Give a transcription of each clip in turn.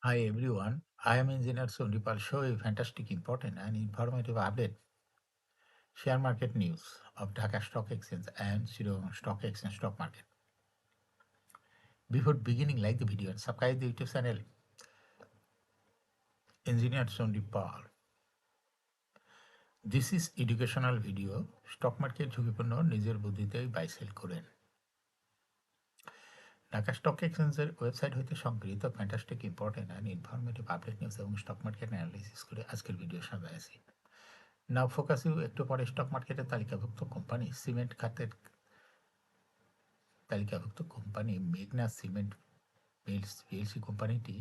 Hi everyone, I am Engineer Sundipal. Show a fantastic, important and informative update. Share market news of Dhaka Stock Exchange and Shillong Stock Exchange stock market. Before beginning, like the video and subscribe the YouTube channel Engineer Sundipal. This is educational video. Stock market ঝুঁকিপূর্ণ নিজের বুদ্ধিতেই buy sell করেন। Dhaka stock এক্সচেঞ্জের website হইতে সংগৃহীত fantastic important and informative update news এবং stock market analysis করে আজকের video সাজাইছি। Now focus you একটু পরে স্টক মার্কেটের তালিকাভুক্ত কোম্পানি সিমেন্ট খাতের তালিকাভুক্ত কোম্পানি মেঘনা সিমেন্ট মিলস পিএলসি কোম্পানিটি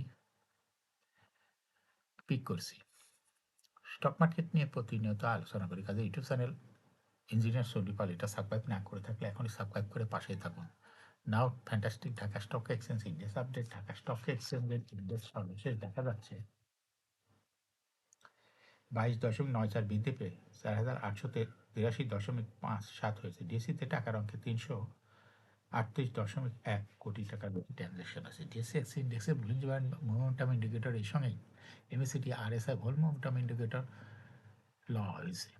পিক করছি। স্টক মার্কেট নিয়ে প্রতিনিয়ত আলোচনা করি, কাজে ইউটিউব চ্যানেল ইঞ্জিনিয়ার সন্ডিপাল এটা সাবস্ক্রাইব না করে থাকলে এখনই সাবস্ক্রাইব করে পাশেই থাকুন। Now fantastic Dhaka stock exchange index update. Dhaka stock এক্সচেঞ্জের ইন্ডেক্স সর্বশেষ দেখা যাচ্ছে 22.94 বৃদ্ধি পেয়ে 4,883.57 হয়েছে। ডিএসসিতে টাকার অঙ্কে 338.1 কোটি টাকার বেশি ট্রানজ্যাকশন আছে। ডিএসসি ইন্ডেক্সে বুলিশ ব্যান্ড মোমেন্টাম ইন্ডিকেটর এর সঙ্গে এমএসিটি আরএসআই ভোল মোমেন্টাম ইন্ডিকেটর ল হয়েছে।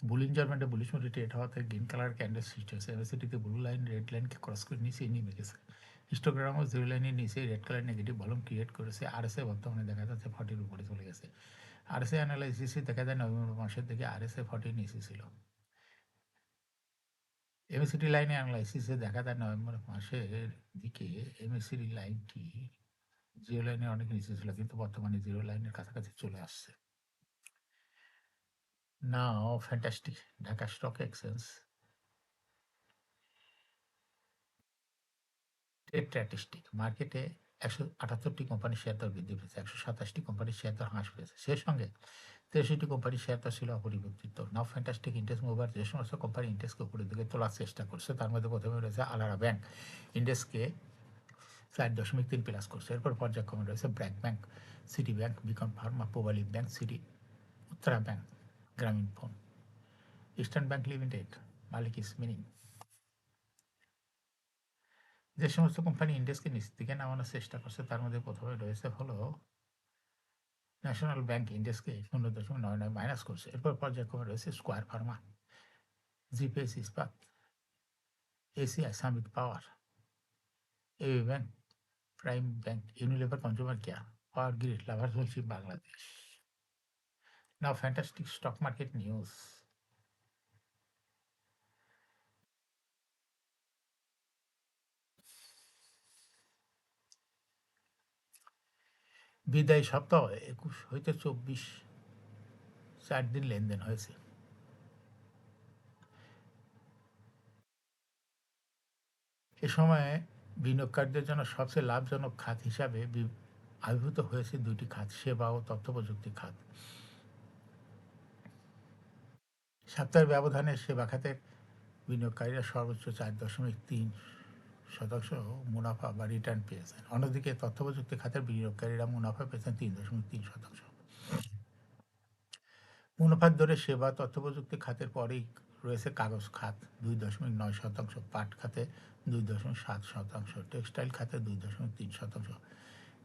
বুলিঞ্জার ব্যান্ডে বুলিশ মোডে ট্রেড হওয়াতে গ্রিন কালার ক্যান্ডেল সৃষ্টি হয়েছে। এমএসিটিতে ব্লু লাইন রেড লাইনকে ক্রস করে নিচে নেমে গেছে। হিস্টোগ্রামও জিরো লাইনের নিচে red colour negative volume create করেছে। আরএসআই বর্তমানে দেখা যাচ্ছে 40 উপরে চলে গেছে। আরএসআই অ্যানালাইসিসে দেখা যায় নভেম্বর মাসের দিকে আরএসআই 40 নিচে ছিল। এমএসিটি লাইনে অ্যানালাইসিসে দেখা যায় নভেম্বর মাসের দিকে এমএসিটি লাইনটি জিরো লাইনের অনেক নিচে ছিল, কিন্তু বর্তমানে জিরো লাইনের কাছাকাছি চলে আসছে। Now fantastic Dhaka stock exchange trade statistic মার্কেটে 178টি কোম্পানির শেয়ার দর বৃদ্ধি পেয়েছে, 127টি কোম্পানির শেয়ার দর হ্রাস পেয়েছে। সেই সঙ্গে 63টি কোম্পানির শেয়ার দর ছিল অপরিবর্তিত। নাও ফ্যান্টাস্টিক ইন্ডেক্স মুভার যে সমস্ত কোম্পানি ইন্ডেক্সকে উপরের দিকে তোলার চেষ্টা করছে তার মধ্যে প্রথমে রয়েছে আলারা ব্যাংক, ইন্ডেক্সকে 4.3 প্লাস করছে। এরপর পর্যায়ক্রমে রয়েছে BRAC bank, city bank, Beacon Pharma, Pubali bank, city Uttara bank, গ্রামীণ ফোন, ইস্টার্ন ব্যাংক লিমিটেড, মালিক স্পিনিং। যে সমস্ত কোম্পানি ইন্ডেক্সকে নিচ দিকে নামানোর চেষ্টা করছে তার মধ্যে প্রথমে রয়েছে হলো ন্যাশনাল ব্যাংক, ইন্ডেক্সকে 0.99 মাইনাস করছে। এরপর পর্যায়ক্রমে রয়েছে square pharma, GPS Ispat, ACI summit power, AB bank, prime bank, Unilever consumer care, power grid, লাভার Holcim Bangladesh. Now fantastic stock market news. বিদায়ী সপ্তাহ 21 হইতে 24, 4 দিন লেনদেন হয়েছে। এ সময়ে বিনিয়োগকারীদের জন্য সবচেয়ে লাভজনক খাত হিসাবে আবির্ভূত হয়েছে দুটি খাত, সেবা ও তথ্য প্রযুক্তি খাত। সপ্তাহের ব্যবধানে সেবা খাতের বিনিয়োগকারীরা সর্বোচ্চ 4.3% মুনাফা বা রিটার্ন পেয়েছেন। অন্যদিকে তথ্য প্রযুক্তি খাতের বিনিয়োগকারীরা মুনাফা পেয়েছেন 3.3%। মুনাফার দরে সেবা তথ্য প্রযুক্তি খাতের পরেই রয়েছে কাগজ খাত 2.9%, পাট খাতে 2.7%, টেক্সটাইল খাতে 2.3%।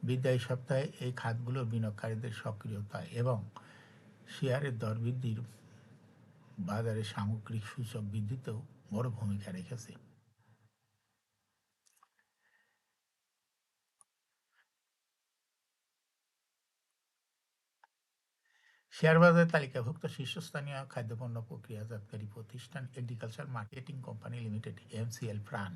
বিদায়ী সপ্তাহে এই খাতগুলোর বিনিয়োগকারীদের সক্রিয়তা এবং শেয়ারের দর বৃদ্ধির বাজারে সামগ্রিক সূচক বৃদ্ধিতেও বড় ভূমিকা রেখেছে। শেয়ার বাজারে তালিকাভুক্ত শীর্ষস্থানীয় খাদ্যপণ্য প্রক্রিয়াজাতকারী প্রতিষ্ঠান agriculture marketing company limited MCL প্রাণ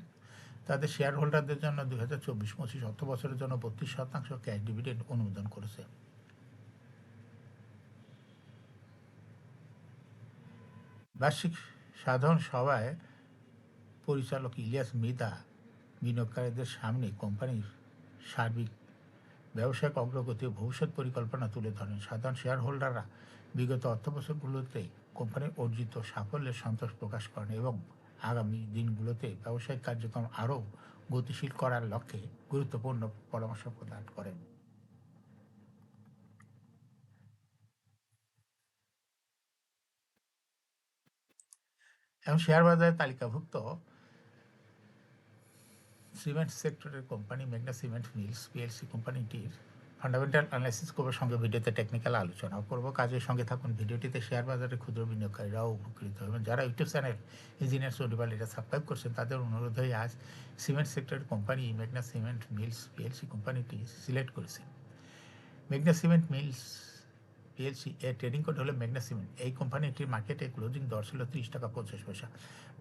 তাদের শেয়ার হোল্ডারদের জন্য 2024-25 অর্থ বছরের জন্য 32% ক্যাশ ডিভিডেন্ড অনুমোদন করেছে। বার্ষিক সাধারণ সভায় পরিচালক ইলিয়াস মৃধা বিনিয়োগকারীদের সামনে কোম্পানির সার্বিক ব্যবসায়িক অগ্রগতি ও ভবিষ্যৎ পরিকল্পনা তুলে ধরেন। সাধারণ শেয়ার হোল্ডাররা বিগত অর্থবছরগুলোতে কোম্পানির অর্জিত সাফল্যের সন্তোষ প্রকাশ করেন এবং আগামী দিনগুলোতে ব্যবসায়িক কার্যক্রম আরও গতিশীল করার লক্ষ্যে গুরুত্বপূর্ণ পরামর্শ প্রদান করেন। এবং শেয়ার বাজারে তালিকাভুক্ত সিমেন্ট সেক্টরের কোম্পানি মেঘনা সিমেন্ট মিলস পিএলসি কোম্পানিটির ফান্ডামেন্টাল অ্যানালাইসিস করবো, সঙ্গে ভিডিওতে টেকনিক্যাল আলোচনাও করবো। কাজের সঙ্গে থাকুন। ভিডিওটিতে শেয়ার বাজারে ক্ষুদ্র বিনিয়োগকারীরাও উপকৃত হবেন। যারা ইউটিউব চ্যানেল ইঞ্জিনিয়ার সৌদিবাল এটা সাবস্ক্রাইব করছেন, তাদের অনুরোধ হয়ে আজ সিমেন্ট সেক্টরের কোম্পানি মেঘনা সিমেন্ট মিলস পিএলসি কোম্পানিটি সিলেক্ট করেছেন। মেঘনা সিমেন্ট মিলস পিএলসি এর ট্রেডিং কোড হলো মেঘনা সিমেন্ট। এই কোম্পানিটির মার্কেটে ক্লোজিং দর ছিল 30 টাকা 50 পয়সা।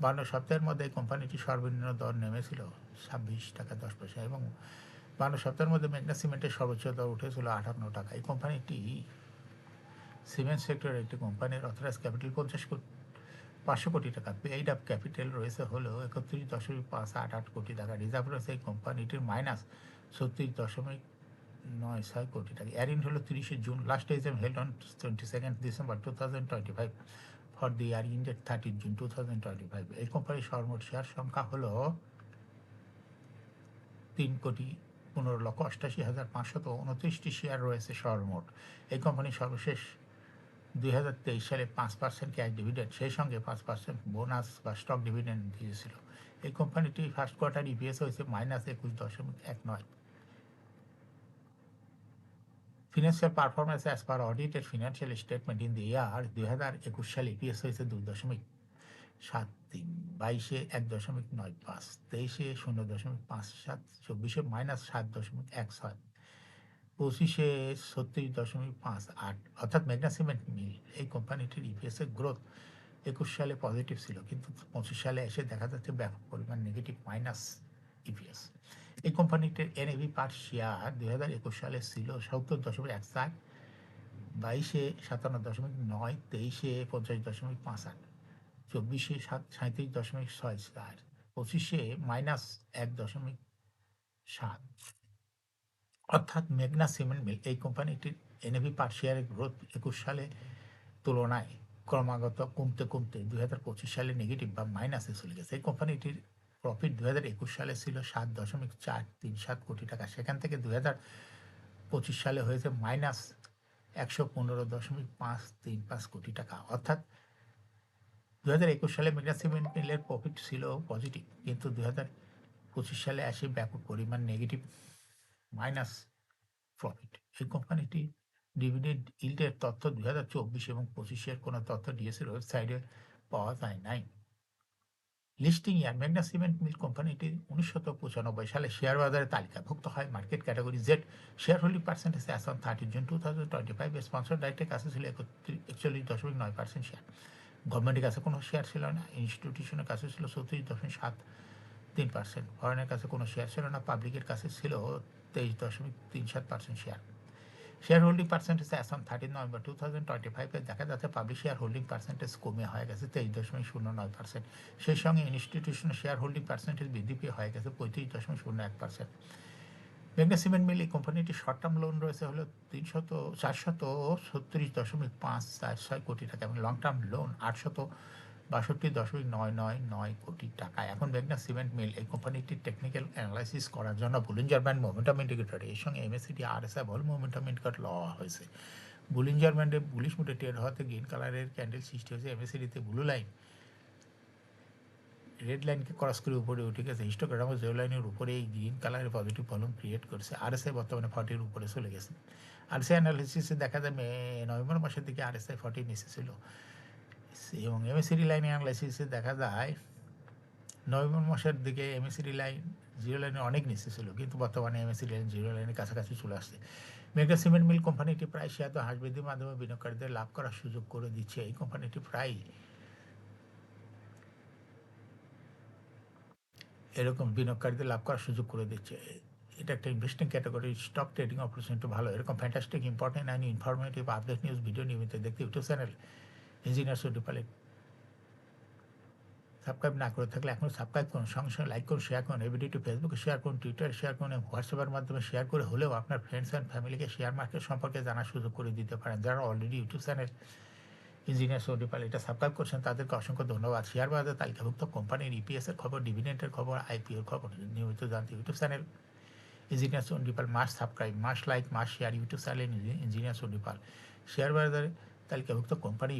52 সপ্তাহের মধ্যে এই কোম্পানিটির সর্বনিম্ন দর নেমেছিল 26 টাকা 10 পয়সা এবং 52 সপ্তাহের মধ্যে মেঘনা সিমেন্টের সর্বোচ্চ দর উঠেছিল 58 টাকা। এই কোম্পানিটি সিমেন্ট সেক্টরের একটি কোম্পানির অথরাইজ ক্যাপিটাল 500 কোটি টাকা। পেইড আপ ক্যাপিটাল রয়েছে হলো 31.588 কোটি টাকা। রিজার্ভ রয়েছে এই কোম্পানিটির -36.96 কোটি টাকা। এয়ারিন হলো 30 June. Last exam held on 22 December 2025 for the year ended 30 June 2025। এই কোম্পানির সর্বমোট শেয়ার সংখ্যা হলো 3,15,88,529টি শেয়ার রয়েছে সর্বমোট। এই কোম্পানির সর্বশেষ 2023 সালে 5% ক্যাশ ডিভিডেন্ড, সেই সঙ্গে 5% বোনাস বা স্টক ডিভিডেন্ড দিয়েছিল। এই কোম্পানিটি ফার্স্ট কোয়ার্টার ইপিএস হয়েছে -21.19। Financial performance as per audited financial statement in the year 2021 সালে ইপিএস হয়েছে 2.73, 22-এ 1.95, 23-এ 0.57, 24-এ -7.16, 25-এ 36.58। অর্থাৎ মেঘনা সিমেন্ট মিল এই কোম্পানিটির ইপিএসের গ্রোথ 21 সালে পজিটিভ ছিল, কিন্তু 25 সালে এসে দেখা যাচ্ছে ব্যাপক পরিমাণ নেগেটিভ মাইনাস ইপিএস। এই কোম্পানিটির এনএভি পার শেয়ার 2021 সালে ছিল 70.14, 22-এ 57.9, 23-এ 50.58, 24-এ 37.64, 25-এ -1.7। অর্থাৎ মেঘনা সিমেন্ট মিল এই কোম্পানিটির এনএভি পার শেয়ারের গ্রোথ 21 সালে তুলনায় ক্রমাগত কমতে কমতে 2025 সালে নেগেটিভ বা মাইনাসে চলে গেছে। এই কোম্পানিটির প্রফিট 2021 সালে ছিল 7.437 কোটি টাকা, সেখান থেকে 2025 সালে হয়েছে -115.535 কোটি টাকা। অর্থাৎ 2021 সালে মেঘনা সিমেন্ট মিলের প্রফিট ছিল পজিটিভ, কিন্তু 2025 সালে আসে ব্যাপক পরিমাণ নেগেটিভ মাইনাস প্রফিট। এই কোম্পানিটি ডিভিডেন্ড ইল্ডের তথ্য 2024 এবং 25-এর কোনো তথ্য ডিএসির ওয়েবসাইটে পাওয়া যায় নাই। লিস্টিং ইয়ার মেঘনা সিমেন্ট মিল কোম্পানিটি 1995 সালে শেয়ার বাজারে তালিকাভুক্ত হয়। Market category Z. Share holding percentage as on 30 June 2025 sponsor ডাইরেক্টের কাছে ছিল 41.9% শেয়ার। গভর্নমেন্টের কাছে কোনো শেয়ার ছিল না। ইনস্টিটিউশনের কাছে ছিল 34.73%। ফরেনের কাছে কোনো শেয়ার ছিল না। পাবলিকের কাছে ছিল 23.37% share. Share holding percentage as on 13 November 2025 দেখা যাচ্ছে পাবলিক শেয়ার হোল্ডিং পার্সেন্টেজ কমে হয়ে গেছে 23.09%। সেই সঙ্গে ইনস্টিটিউশনের শেয়ার হোল্ডিং পার্সেন্টেজ বৃদ্ধি পেয়ে হয়ে গেছে 35.01%। মেঘনা সিমেন্ট মিল এই কোম্পানিটির শর্ট টার্ম লোন রয়েছে হলো 437.546 কোটি টাকা এবং লং টার্ম লোন 862.999 কোটি টাকা। এখন মেঘনা সিমেন্ট মিল এই কোম্পানিটির টেকনিক্যাল অ্যানালাইসিস করার জন্য বুলিঞ্জার ব্যান্ড মোমেন্টাম ইন্ডিকেটর এর সঙ্গে এমএসিডি আরএসআই ভল মোমেন্টাম ইন্ডিকেটর লওয়া হয়েছে। বুলিঞ্জার ব্যান্ডে বুলিশ মুডে ট্রেড হওয়াতে গ্রিন কালারের ক্যান্ডেল সৃষ্টি হয়েছে। এমএসিডিতে ব্লু লাইন রেড লাইনকে ক্রস করে উপরে উঠে গেছে। হিস্টোগ্রাম ও জিরো লাইনের উপরে এই গ্রিন কালারের পজিটিভ ভলিউম ক্রিয়েট করেছে। আরএসআই বর্তমানে 40-এর উপরে চলে গেছে। আরএসআই অ্যানালিসিসে দেখা যায় নভেম্বর মাসের দিকে আরএসআই 40 নিচে ছিল এবং এমএসিডি লাইন অ্যানালাইসিসে দেখা যায় নভেম্বর মাসের দিকে এমএসিডি লাইন জিরো লাইনে অনেক নিচে ছিল, কিন্তু বর্তমানে এমএসিডি লাইন জিরো লাইনের কাছাকাছি চলে আসছে। মেঘনা সিমেন্ট মিল কোম্পানিটি প্রায় শেয়ার হ্রাস বৃদ্ধির মাধ্যমে বিনিয়োগকারীদের লাভ করার সুযোগ করে দিচ্ছে। এই কোম্পানিটি প্রায় এরকম বিনিয়োগকারীদের লাভ করার সুযোগ করে দিচ্ছে। এটা একটা investing category. Stock trading opportunity ভালো। এরকম fantastic important and informative update news video নিয়মিত দেখতে ইউটিউব চ্যানেল ইঞ্জিনিয়ার সৌদিপাল সাবস্ক্রাইব না করে থাকলে এখন সাবস্ক্রাইব করুন, সঙ্গে সঙ্গে লাইক করুন, শেয়ার করুন। এই ভিডিওটি ফেসবুকে শেয়ার করুন, টুইটারে শেয়ার করুন এবং হোয়াটসঅ্যাপের মাধ্যমে শেয়ার করে হলেও আপনার ফ্রেন্ডস অ্যান্ড ফ্যামিলিকে শেয়ার মার্কেট সম্পর্কে জানার সুযোগ করে দিতে পারেন। যারা অলরেডি ইউটিউব চ্যানেল ইঞ্জিনিয়ার সৌদিপাল এটা সাবস্ক্রাইব করছেন তাদেরকে অসংখ্য ধন্যবাদ। শেয়ার বাজারে তালিকাভুক্ত কোম্পানির ইপিএসের খবর, ডিভিডেন্টের খবর, আইপিওর খবর নিয়মিত জানতে YouTube channel engineer Soudipal must subscribe, must like, must share YouTube channel engineer Soudipal. Share বাজারে তালিকাভুক্ত কোম্পানি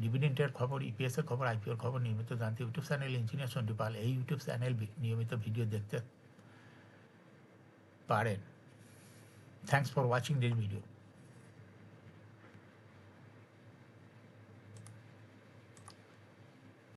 ডিভিডেন্টের খবর, ইপিএসের খবর, আইপিওর খবর নিয়মিত জানতে ইউটিউব চ্যানেল ইঞ্জিনিয়ার সৌদিপাল এই ইউটিউব চ্যানেল নিয়মিত ভিডিও দেখতে পারেন। Thanks for watching this video.